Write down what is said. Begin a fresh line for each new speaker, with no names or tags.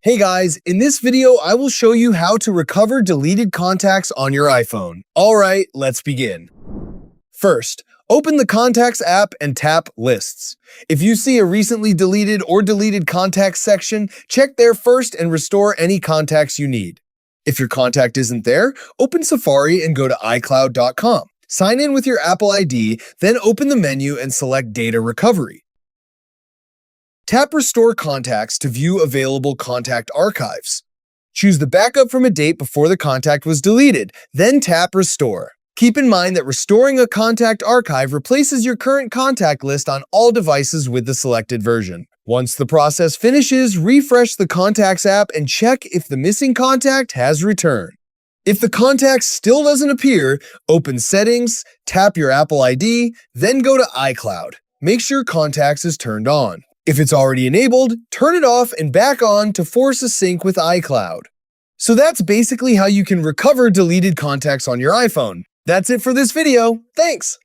Hey guys, in this video, I will show you how to recover deleted contacts on your iPhone. Alright, let's begin. First, open the Contacts app and tap Lists. If you see a recently deleted or deleted contacts section, check there first and restore any contacts you need. If your contact isn't there, open Safari and go to iCloud.com. Sign in with your Apple ID, then open the menu and select Data Recovery. Tap Restore Contacts to view available contact archives. Choose the backup from a date before the contact was deleted, then tap Restore. Keep in mind that restoring a contact archive replaces your current contact list on all devices with the selected version. Once the process finishes, refresh the Contacts app and check if the missing contact has returned. If the contact still doesn't appear, open Settings, tap your Apple ID, then go to iCloud. Make sure Contacts is turned on. If it's already enabled, turn it off and back on to force a sync with iCloud. So that's basically how you can recover deleted contacts on your iPhone. That's it for this video. Thanks!